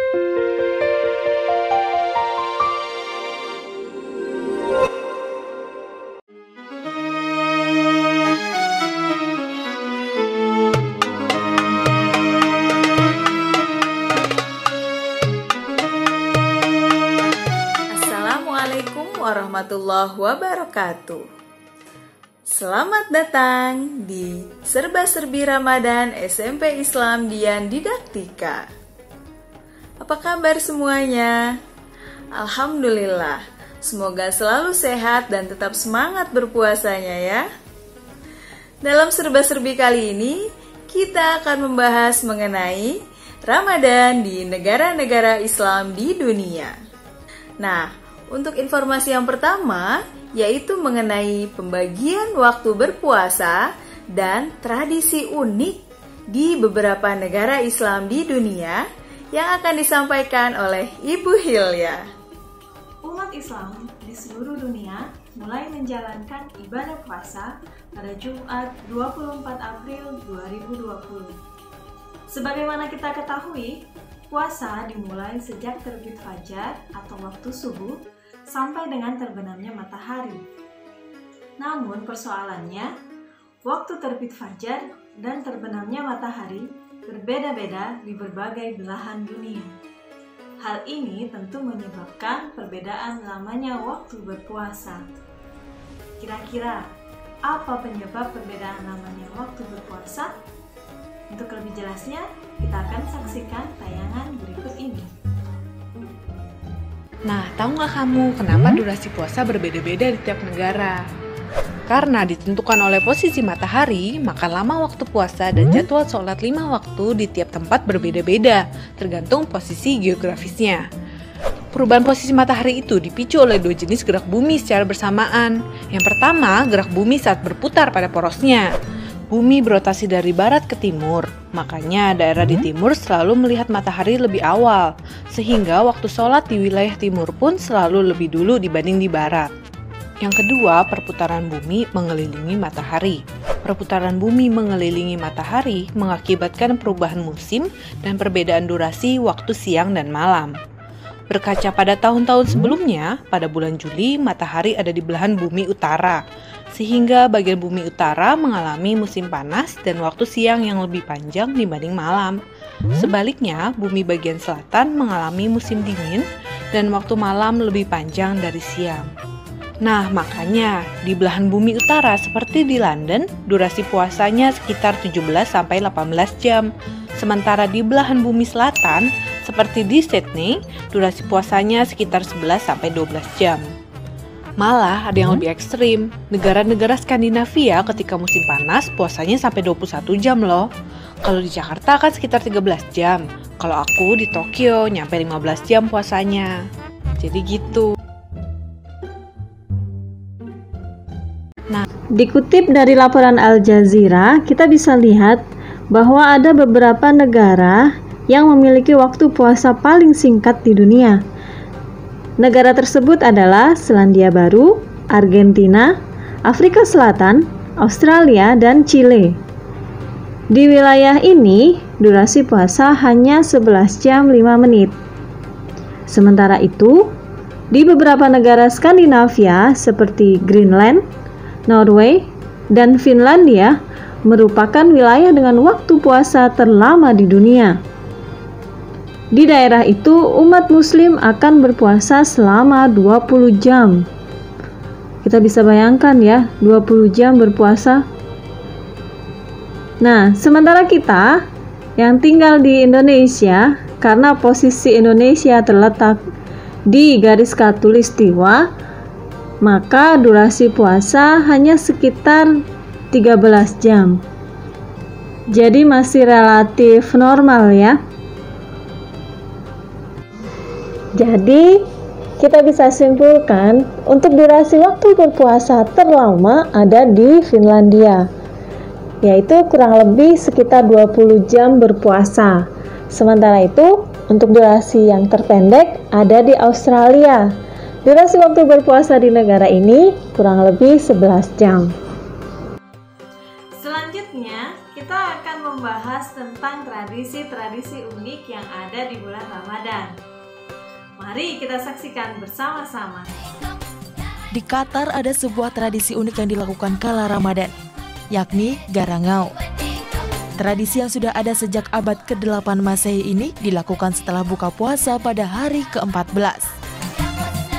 Assalamualaikum warahmatullahi wabarakatuh. Selamat datang di Serba-Serbi Ramadan SMP Islam Dian Didaktika. Apa kabar semuanya? Alhamdulillah, semoga selalu sehat dan tetap semangat berpuasanya ya. Dalam Serba-Serbi kali ini, kita akan membahas mengenai Ramadan di negara-negara Islam di dunia. Nah, untuk informasi yang pertama, yaitu mengenai pembagian waktu berpuasa dan tradisi unik di beberapa negara Islam di dunia yang akan disampaikan oleh Ibu Hilya. Umat Islam di seluruh dunia mulai menjalankan ibadah puasa pada Jumat 24 April 2020. Sebagaimana kita ketahui, puasa dimulai sejak terbit fajar atau waktu subuh sampai dengan terbenamnya matahari. Namun persoalannya, waktu terbit fajar dan terbenamnya matahari berbeda-beda di berbagai belahan dunia. Hal ini tentu menyebabkan perbedaan lamanya waktu berpuasa. Kira-kira apa penyebab perbedaan lamanya waktu berpuasa? Untuk lebih jelasnya, kita akan saksikan tayangan berikut ini. Nah, tahu nggak kamu kenapa durasi puasa berbeda-beda di tiap negara? Karena ditentukan oleh posisi matahari, maka lama waktu puasa dan jadwal sholat 5 waktu di tiap tempat berbeda-beda, tergantung posisi geografisnya. Perubahan posisi matahari itu dipicu oleh 2 jenis gerak bumi secara bersamaan. Yang pertama, gerak bumi saat berputar pada porosnya. Bumi berotasi dari barat ke timur, makanya daerah di timur selalu melihat matahari lebih awal, sehingga waktu sholat di wilayah timur pun selalu lebih dulu dibanding di barat. Yang kedua, perputaran bumi mengelilingi matahari. Perputaran bumi mengelilingi matahari mengakibatkan perubahan musim dan perbedaan durasi waktu siang dan malam. Berkaca pada tahun-tahun sebelumnya, pada bulan Juli matahari ada di belahan bumi utara, sehingga bagian bumi utara mengalami musim panas dan waktu siang yang lebih panjang dibanding malam. Sebaliknya, bumi bagian selatan mengalami musim dingin dan waktu malam lebih panjang dari siang. Nah, makanya di belahan bumi utara seperti di London, durasi puasanya sekitar 17-18 jam. Sementara di belahan bumi selatan, seperti di Sydney, durasi puasanya sekitar 11-12 jam. Malah ada yang lebih ekstrim, negara-negara Skandinavia ketika musim panas puasanya sampai 21 jam loh. Kalau di Jakarta kan sekitar 13 jam, kalau aku di Tokyo nyampe 15 jam puasanya. Jadi gitu. Nah, dikutip dari laporan Al Jazeera, kita bisa lihat bahwa ada beberapa negara yang memiliki waktu puasa paling singkat di dunia. Negara tersebut adalah Selandia Baru, Argentina, Afrika Selatan, Australia, dan Chile. Di wilayah ini, durasi puasa hanya 11 jam 5 menit. Sementara itu, di beberapa negara Skandinavia seperti Greenland, Norway, dan Finlandia merupakan wilayah dengan waktu puasa terlama di dunia. Di daerah itu, umat muslim akan berpuasa selama 20 jam. Kita bisa bayangkan ya, 20 jam berpuasa. Nah, sementara kita yang tinggal di Indonesia, karena posisi Indonesia terletak di garis khatulistiwa, maka durasi puasa hanya sekitar 13 jam. Jadi masih relatif normal ya. Jadi, kita bisa simpulkan untuk durasi waktu berpuasa terlama ada di Finlandia, yaitu kurang lebih sekitar 20 jam berpuasa. Sementara itu, untuk durasi yang terpendek ada di Australia. Durasi waktu berpuasa di negara ini kurang lebih 11 jam. Selanjutnya, kita akan membahas tentang tradisi-tradisi unik yang ada di bulan Ramadan. Mari kita saksikan bersama-sama. Di Qatar ada sebuah tradisi unik yang dilakukan kala Ramadan, yakni garangau. Tradisi yang sudah ada sejak abad ke-8 Masehi ini dilakukan setelah buka puasa pada hari ke-14.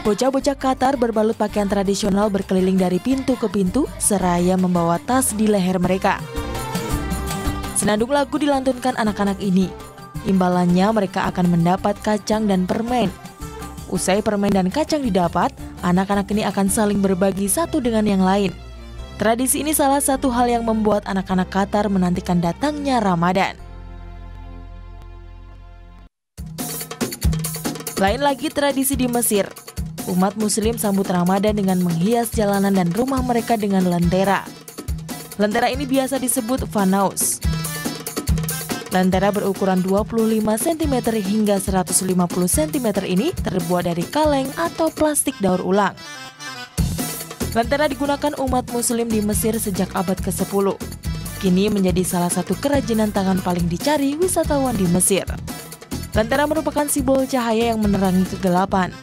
Bocah-bocah Qatar berbalut pakaian tradisional berkeliling dari pintu ke pintu seraya membawa tas di leher mereka. Senandung lagu dilantunkan anak-anak ini. Imbalannya mereka akan mendapat kacang dan permen. Usai permen dan kacang didapat, anak-anak ini akan saling berbagi satu dengan yang lain. Tradisi ini salah satu hal yang membuat anak-anak Qatar menantikan datangnya Ramadan. Lain lagi tradisi di Mesir. Umat Muslim sambut Ramadan dengan menghias jalanan dan rumah mereka dengan lentera. Lentera ini biasa disebut fanaus. Lentera berukuran 25 cm hingga 150 cm ini terbuat dari kaleng atau plastik daur ulang. Lentera digunakan umat Muslim di Mesir sejak abad ke-10. Kini menjadi salah satu kerajinan tangan paling dicari wisatawan di Mesir. Lentera merupakan simbol cahaya yang menerangi kegelapan.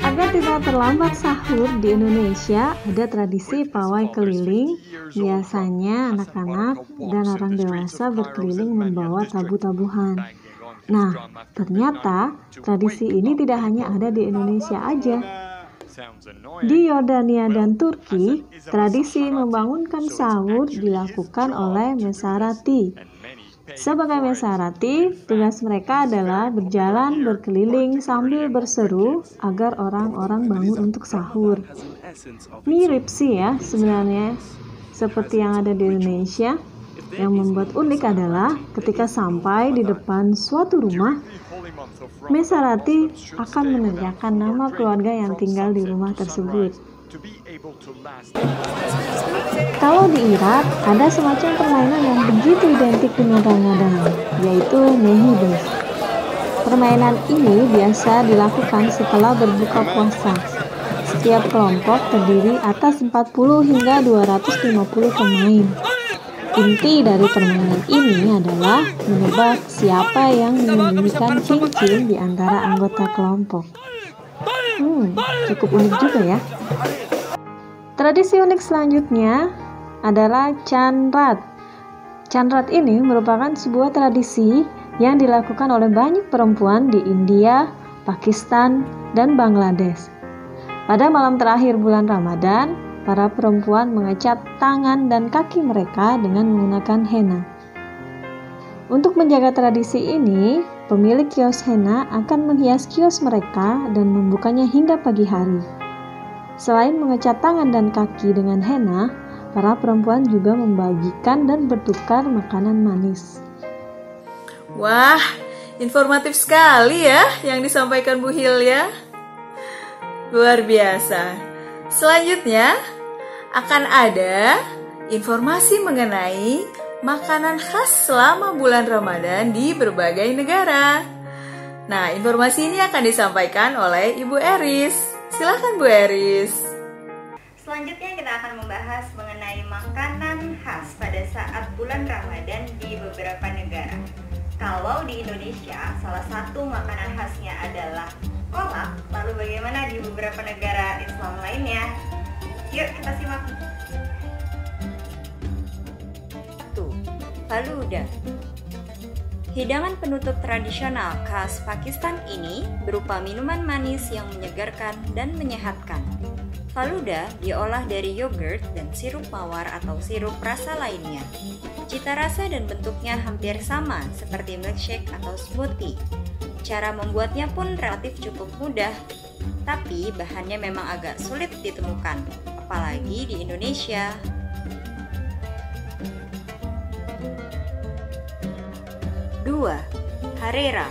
Agar tidak terlambat sahur di Indonesia, ada tradisi pawai keliling. Biasanya anak-anak dan orang dewasa berkeliling membawa tabu-tabuhan. Nah, ternyata tradisi ini tidak hanya ada di Indonesia aja. Di Yordania dan Turki, tradisi membangunkan sahur dilakukan oleh Mesarati. Sebagai Mesarati, tugas mereka adalah berjalan berkeliling sambil berseru agar orang-orang bangun untuk sahur. Mirip sih ya sebenarnya seperti yang ada di Indonesia. Yang membuat unik adalah ketika sampai di depan suatu rumah, Mesarati akan meneriakkan nama keluarga yang tinggal di rumah tersebut. Kalau di Irak, ada semacam permainan yang begitu identik dengan Ramadan, yaitu Mehibes. Permainan ini biasa dilakukan setelah berbuka puasa. Setiap kelompok terdiri atas 40 hingga 250 pemain. Inti dari permainan ini adalah menebak siapa yang menyembunyikan cincin di antara anggota kelompok. Cukup unik juga ya. Tradisi unik selanjutnya adalah Chanrat. Chanrat ini merupakan sebuah tradisi yang dilakukan oleh banyak perempuan di India, Pakistan, dan Bangladesh. Pada malam terakhir bulan Ramadan, para perempuan mengecat tangan dan kaki mereka dengan menggunakan henna. Untuk menjaga tradisi ini, pemilik kios henna akan menghias kios mereka dan membukanya hingga pagi hari. Selain mengecat tangan dan kaki dengan henna, para perempuan juga membagikan dan bertukar makanan manis. Wah, informatif sekali ya yang disampaikan Bu Hilya. Luar biasa. Selanjutnya akan ada informasi mengenai makanan khas selama bulan Ramadan di berbagai negara. Nah, informasi ini akan disampaikan oleh Ibu Eris. Silakan Bu Eris. Selanjutnya kita akan membahas mengenai makanan khas pada saat bulan Ramadan di beberapa negara. Kalau di Indonesia, salah satu makanan khasnya adalah kolak. Lalu bagaimana di beberapa negara Islam lainnya? Yuk kita simak. 1. Faluda. Hidangan penutup tradisional khas Pakistan ini berupa minuman manis yang menyegarkan dan menyehatkan. Faluda diolah dari yogurt dan sirup mawar atau sirup rasa lainnya. Cita rasa dan bentuknya hampir sama seperti milkshake atau smoothie. Cara membuatnya pun relatif cukup mudah, tapi bahannya memang agak sulit ditemukan, apalagi di Indonesia. 2. Harira.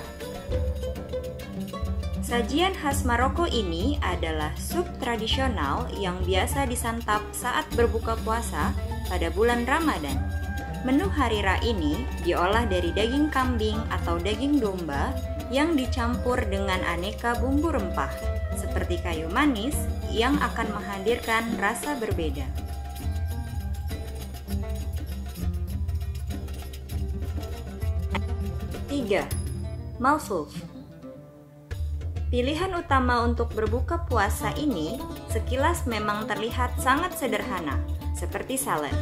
Sajian khas Maroko ini adalah sup tradisional yang biasa disantap saat berbuka puasa pada bulan Ramadan. Menu harira ini diolah dari daging kambing atau daging domba yang dicampur dengan aneka bumbu rempah, seperti kayu manis yang akan menghadirkan rasa berbeda. ketiga, malfuf. Pilihan utama untuk berbuka puasa ini sekilas memang terlihat sangat sederhana, seperti salad.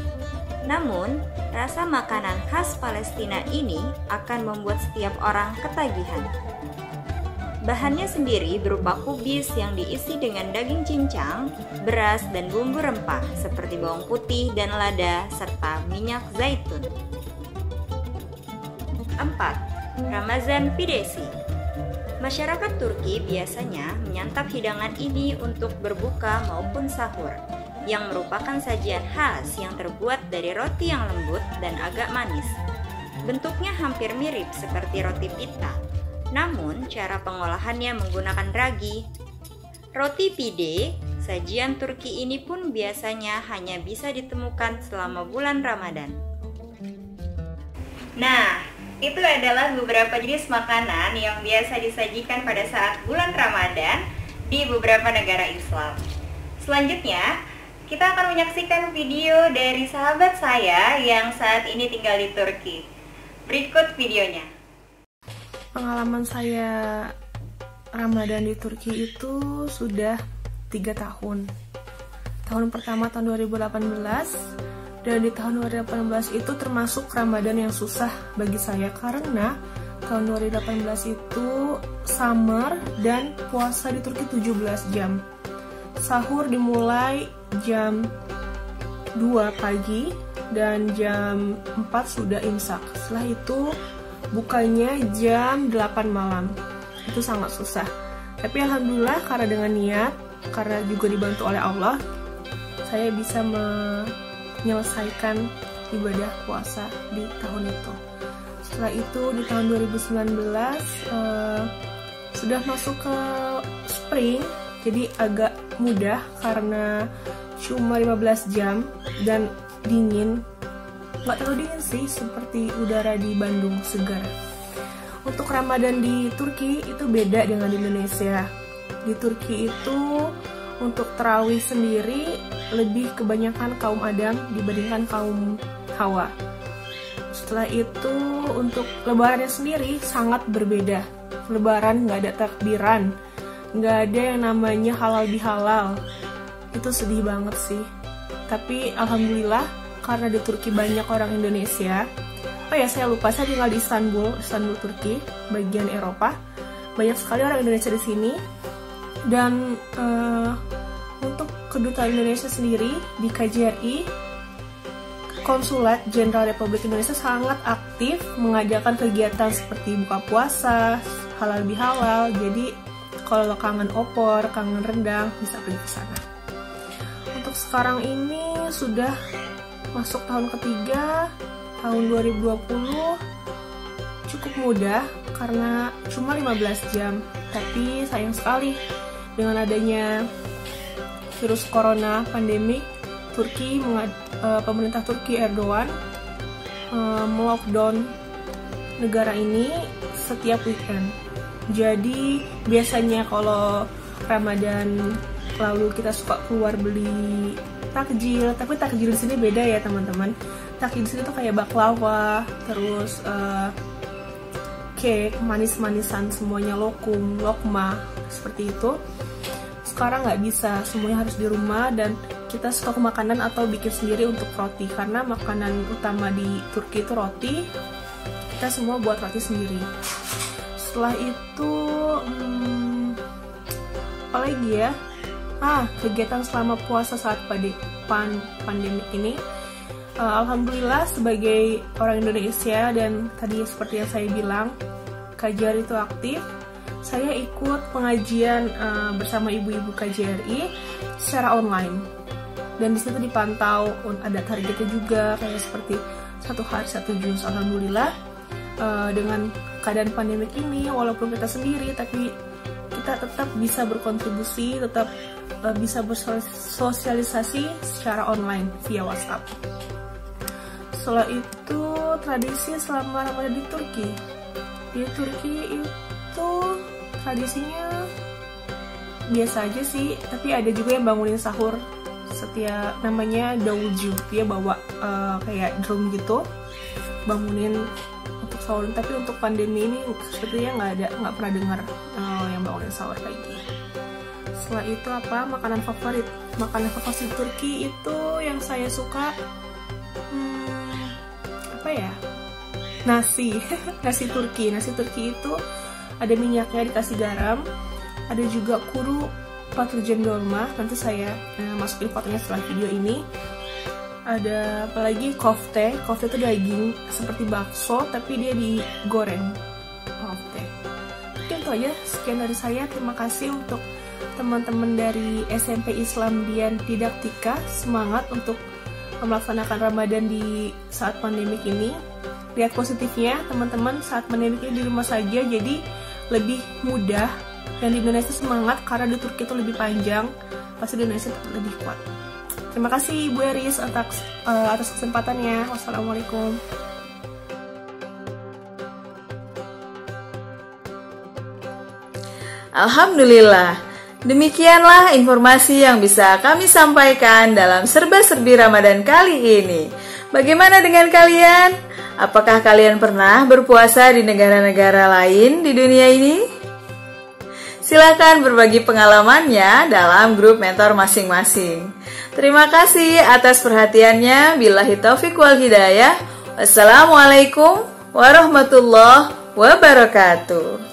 Namun, rasa makanan khas Palestina ini akan membuat setiap orang ketagihan. Bahannya sendiri berupa kubis yang diisi dengan daging cincang, beras, dan bumbu rempah seperti bawang putih dan lada, serta minyak zaitun. 4. Ramazan Pidesi. Masyarakat Turki biasanya menyantap hidangan ini untuk berbuka maupun sahur, yang merupakan sajian khas yang terbuat dari roti yang lembut dan agak manis. Bentuknya hampir mirip seperti roti pita, namun cara pengolahannya menggunakan ragi. Roti pide, sajian Turki ini pun biasanya hanya bisa ditemukan selama bulan Ramadan. Nah, itu adalah beberapa jenis makanan yang biasa disajikan pada saat bulan Ramadan di beberapa negara Islam. Selanjutnya, kita akan menyaksikan video dari sahabat saya yang saat ini tinggal di Turki. Berikut videonya. Pengalaman saya Ramadan di Turki itu sudah 3 tahun. Tahun pertama tahun 2018, dan di tahun 2018 itu termasuk Ramadan yang susah bagi saya karena tahun 2018 itu summer dan puasa di Turki 17 jam. Sahur dimulai jam 2 pagi dan jam 4 sudah imsak. Setelah itu bukanya jam 8 malam. Itu sangat susah. Tapi alhamdulillah karena dengan niat, karena juga dibantu oleh Allah, saya bisa menyelesaikan ibadah puasa di tahun itu. Setelah itu di tahun 2019 sudah masuk ke spring, jadi agak mudah karena cuma 15 jam dan dingin. Nggak terlalu dingin sih, seperti udara di Bandung, segar. Untuk Ramadan di Turki itu beda dengan di Indonesia. Di Turki itu untuk tarawih sendiri lebih kebanyakan kaum Adam dibandingkan kaum Hawa. Setelah itu untuk lebarannya sendiri sangat berbeda. Lebaran nggak ada takbiran, nggak ada yang namanya halal bihalal. Itu sedih banget sih. Tapi alhamdulillah karena di Turki banyak orang Indonesia. Oh ya, saya lupa, saya tinggal di Istanbul, Turki, bagian Eropa. Banyak sekali orang Indonesia di sini. Dan untuk kedutaan Indonesia sendiri di KJRI, Konsulat Jenderal Republik Indonesia sangat aktif mengadakan kegiatan seperti buka puasa, halal bihalal. Jadi kalau kangen opor, kangen rendang, bisa pergi ke sana. Untuk sekarang ini sudah masuk tahun ketiga, tahun 2020, cukup mudah karena cuma 15 jam. Tapi sayang sekali dengan adanya virus corona pandemik, pemerintah Turki Erdogan melockdown negara ini setiap weekend. Jadi biasanya kalau Ramadan lalu kita suka keluar beli takjil, tapi takjil di sini beda ya teman-teman. Takjil di sini tuh kayak baklava, terus cake, manis-manisan semuanya, lokum, lokma, seperti itu. Sekarang nggak bisa, semuanya harus di rumah dan kita stok makanan atau bikin sendiri untuk roti karena makanan utama di Turki itu roti. Kita semua buat roti sendiri. Setelah itu apa lagi ya? Kegiatan selama puasa saat pandemi ini. Alhamdulillah sebagai orang Indonesia dan tadi seperti yang saya bilang, KJRI itu aktif. Saya ikut pengajian bersama ibu-ibu KJRI secara online. Dan di situ dipantau, ada targetnya juga, kayak seperti 1 hari 1 juz. Alhamdulillah dengan keadaan pandemik ini, walaupun kita sendiri, tapi kita tetap bisa berkontribusi, tetap bisa bersosialisasi secara online via WhatsApp. Setelah itu tradisi selama Ramadan di Turki. Di Turki itu tradisinya biasa aja sih, tapi ada juga yang bangunin sahur setiap, namanya davulcu, dia bawa kayak drum gitu, bangunin untuk sahur. Tapi untuk pandemi ini sepertinya nggak pernah dengar yang bangunin sahur pagi. Setelah itu makanan favorit Turki itu yang saya suka nasi Turki itu ada minyaknya, dikasih garam, ada juga kuru patlıcan dolma, nanti saya masukin fotonya setelah video ini. Ada apalagi kofte itu daging seperti bakso tapi dia digoreng. Kofte. Mungkin itu aja, sekian dari saya. Terima kasih untuk teman-teman dari SMP Islam Dian Didaktika. Semangat untuk melaksanakan Ramadan di saat pandemik ini. Lihat positifnya teman-teman, saat pandemik ini di rumah saja jadi lebih mudah. Dan di Indonesia semangat karena di Turki itu lebih panjang, pasti di Indonesia lebih kuat. Terima kasih Bu Eris atas kesempatannya. Wassalamualaikum. Alhamdulillah, demikianlah informasi yang bisa kami sampaikan dalam serba-serbi Ramadan kali ini. Bagaimana dengan kalian? Apakah kalian pernah berpuasa di negara-negara lain di dunia ini? Silakan berbagi pengalamannya dalam grup mentor masing-masing. Terima kasih atas perhatiannya. Billahi taufiq wal hidayah. Wassalamualaikum warahmatullahi wabarakatuh.